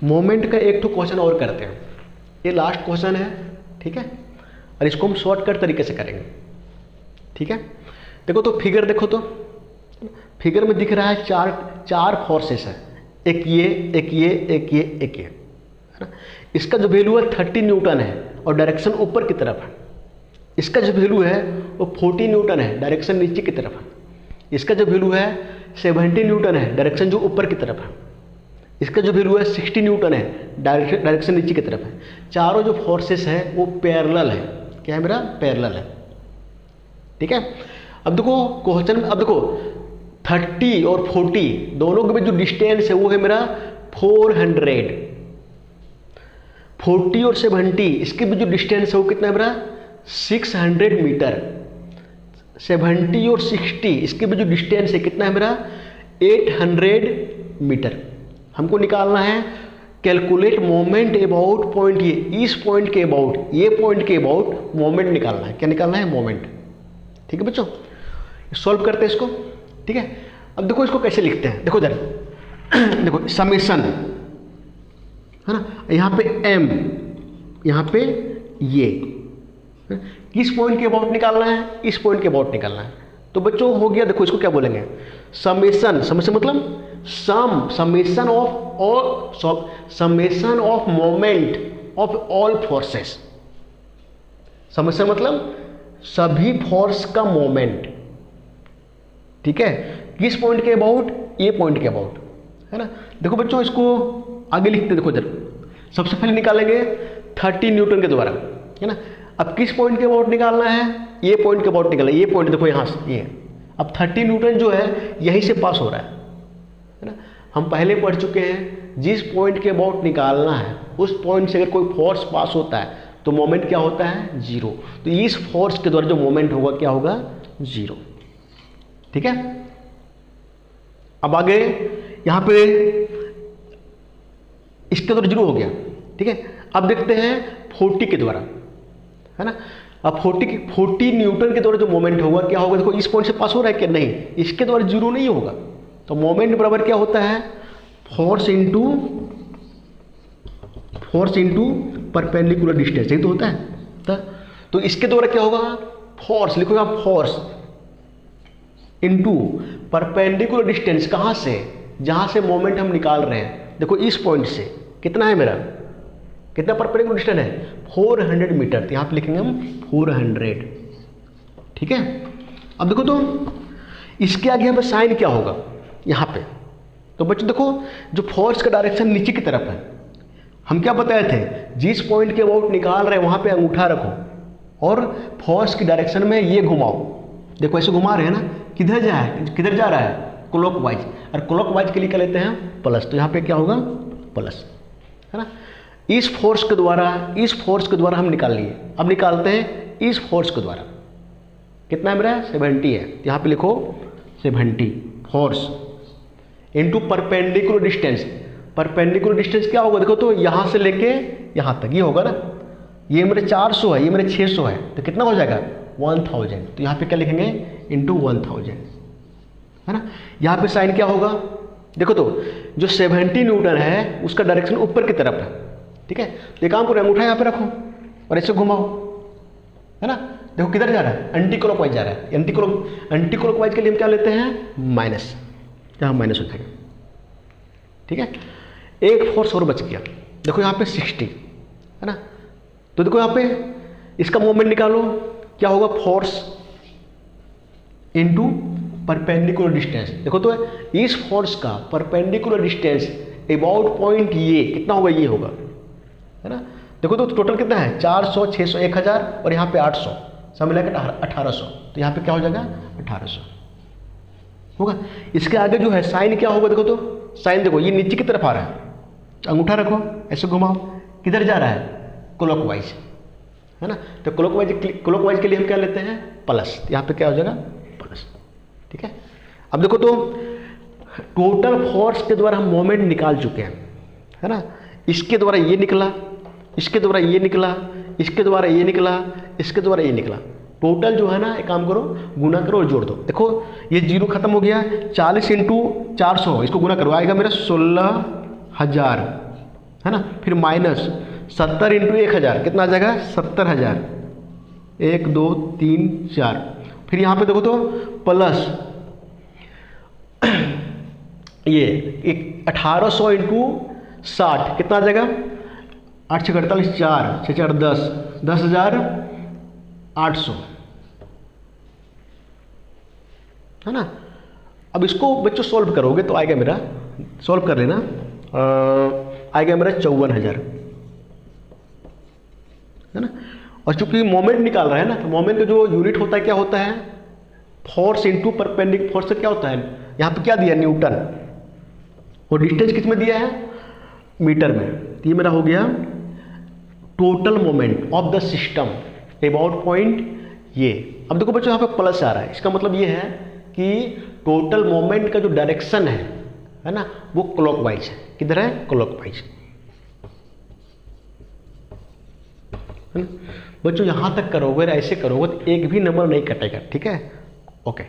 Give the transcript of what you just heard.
Moment का एक तो क्वेश्चन और करते हैं, ये लास्ट क्वेश्चन है, ठीक है, और इसको हम शॉर्टकट तरीके से करेंगे, ठीक है। देखो तो फिगर देखो तो फिगर में दिख रहा है चार फोर्सेस है, एक ये एक ये एक ये एक ये, है ना। इसका जो वैल्यू है 30 न्यूटन है और डायरेक्शन ऊपर की तरफ है। इसका जो वैल्यू है वो 40 न्यूटन है, डायरेक्शन नीचे की तरफ है। इसका जो वैल्यू है 70 न्यूटन है, डायरेक्शन जो ऊपर की तरफ है। इसका जो वैल्यू है 60 न्यूटन है, डायरेक्शन नीचे की तरफ है। चारों जो फोर्सेस है वो पैरेलल है, क्या है मेरा, पैरेलल है, ठीक है। अब देखो क्वेश्चन में, अब देखो 30 और 40 दोनों के बीच जो डिस्टेंस है वो है मेरा 400। 40 और 70 इसके बीच जो डिस्टेंस है वो कितना है मेरा 600 मीटर। 70 और 60 इसके बीच जो डिस्टेंस है कितना है मेरा 800 मीटर। हमको निकालना है कैलकुलेट मोमेंट अबाउट पॉइंट, ये इस पॉइंट के अबाउट, ये पॉइंट के अबाउट मोमेंट निकालना है। क्या निकालना है, मोमेंट, ठीक है बच्चों। सॉल्व करते हैं इसको, ठीक है। अब देखो इसको कैसे लिखते हैं, देखो इधर देखो समेशन है ना, यहाँ पे m, यहाँ पे ये, किस पॉइंट के अबाउट निकालना है, इस पॉइंट के अबाउट निकालना है। तो बच्चों हो गया, देखो इसको क्या बोलेंगे, समेशन। समेशन मतलब summation of moment of all forces. Summation मतलब सभी फोर्स का मोमेंट, ठीक है, किस पॉइंट के अबाउट, ये पॉइंट के अबाउट, है ना। देखो बच्चों इसको आगे लिखते, देखो इधर सबसे पहले निकालेंगे 30 न्यूटन के द्वारा, है ना। अब किस पॉइंट के अबाउट निकालना है, ये पॉइंट के अबाउट निकालना है। ये पॉइंट देखो यहाँ से, ये अब 30 न्यूटन जो है यहीं से पास हो रहा है ना। हम पहले पढ़ चुके हैं, जिस पॉइंट के अबाउट निकालना है उस पॉइंट से अगर कोई फोर्स पास होता है तो मोमेंट क्या होता है, जीरो। तो इस फोर्स के द्वारा जो मोमेंट होगा क्या होगा, जीरो, ठीक है। अब आगे यहाँ पे इसके द्वारा जीरो हो गया, ठीक है। अब देखते हैं 40 के द्वारा, है ना। अब 40 न्यूटन के द्वारा जो मोमेंट होगा क्या होगा, देखो इस पॉइंट से पास हो रहा है क्या, नहीं, इसके द्वारा जीरो नहीं होगा। तो मोमेंट बराबर क्या होता है, फोर्स इनटू परपेंडिकुलर डिस्टेंस, यही तो होता है। तो इसके द्वारा क्या होगा, फोर्स लिखो यहाँ, फोर्स इनटू परपेंडिकुलर डिस्टेंस, कहाँ से, जहाँ से मोमेंट हम निकाल रहे हैं। देखो इस पॉइंट से कितना है मेरा, कितना परपेंडिकुलर डिस्टेंस है, 400 मीटर। तो यहाँ पे लिखेंगे हम 400, ठीक है। अब देखो तो इसके आगे यहाँ पे साइन क्या होगा, यहाँ पे। तो बच्चों देखो जो फोर्स का डायरेक्शन नीचे की तरफ है, हम क्या बताए थे, जिस पॉइंट के अबाउट निकाल रहे हैं वहाँ पे अंगूठा रखो और फोर्स की डायरेक्शन में ये घुमाओ। देखो ऐसे घुमा रहे हैं ना, किधर जा रहा है, क्लॉकवाइज, और क्लॉकवाइज के लिए क्या लेते हैं, प्लस। तो यहाँ पे क्या होगा, प्लस, है ना। इस फोर्स के द्वारा हम निकाल लिए। अब निकालते हैं इस फोर्स के द्वारा, कितना है मेरा 70 है। यहाँ पे लिखो 70 force into perpendicular distance. Perpendicular distance क्या होगा, देखो तो यहाँ से लेके यहाँ तक ये होगा ना, ये मेरे 400 है, ये मेरे 600 है, तो कितना हो जाएगा 1000। तो यहाँ पे क्या लिखेंगे, इनटू 1000, है ना। यहाँ पे साइन क्या होगा, देखो तो जो 70 न्यूटन है उसका डायरेक्शन ऊपर की तरफ है, ठीक है। तो एक काम करो, अंगूठा यहाँ पे रखो और ऐसे घुमाओ, है ना। देखो किधर जा रहा है, एंटी क्लॉकवाइज जा रहा है। एंटी क्लॉकवाइज के लिए हम क्या लेते हैं, माइनस, यहाँ माइनस हो जाएगा, ठीक है। एक फोर्स और बच गया, देखो यहाँ पे 60, है ना। तो देखो यहाँ पे इसका मोमेंट निकालो, क्या होगा, फोर्स इनटू परपेंडिकुलर डिस्टेंस। देखो तो इस फोर्स का परपेंडिकुलर डिस्टेंस अबाउट पॉइंट ये कितना होगा, ये होगा, है ना। देखो तो टोटल कितना है, 400, 600, 1000 और यहाँ पे 800, सब मिलाकर 1800। तो यहाँ पे क्या हो जाएगा, 1800 होगा। इसके आगे जो है साइन क्या होगा, देखो तो साइन देखो ये नीचे की तरफ आ रहा है, अंगूठा रखो ऐसे घुमाओ, किधर जा रहा है, क्लॉकवाइज, है ना। तो क्लॉकवाइज के लिए हम क्या लेते हैं, प्लस। यहाँ पे क्या हो जाएगा, प्लस, ठीक है। अब देखो तो टोटल फोर्स के द्वारा हम मोमेंट निकाल चुके हैं, है ना। इसके द्वारा ये निकला, इसके द्वारा ये निकला, इसके द्वारा ये निकला, इसके द्वारा ये निकला। टोटल जो है ना, एक काम करो, गुना करो और जोड़ दो। देखो ये जीरो खत्म हो गया, 40 × 400 इसको गुना करो, आएगा मेरा 16000, है ना, फिर माइनस 70 इंटू 1000 कितना आ जाएगा 70,000, 1 2 3 4, फिर यहाँ पे देखो तो प्लस ये 1800 इंटू 60 कितना आ जाएगा 8 6 48 4 6 4 10, 10,800, है ना। अब इसको बच्चों सॉल्व करोगे तो आएगा मेरा, सॉल्व कर लेना, आएगा मेरा 54,000, है ना। और चूंकि मोमेंट निकाल रहा है ना, तो मोमेंट का जो यूनिट होता है क्या होता है, फोर्स इंटू परपेंडिकुलर फोर्स क्या होता है, यहाँ पे क्या दिया न्यूटन, और डिस्टेंस किस में दिया है मीटर में। तो ये मेरा हो गया total moment of the system about point ये। अब देखो बच्चों यहाँ पे प्लस आ रहा है, इसका मतलब ये है कि टोटल मोमेंट का जो डायरेक्शन है ना, वो क्लॉकवाइज है। किधर है क्लॉकवाइज, है ना। बच्चों यहाँ तक करोगे, ऐसे करोगे तो एक भी नंबर नहीं कटेगा, ठीक है। ओके।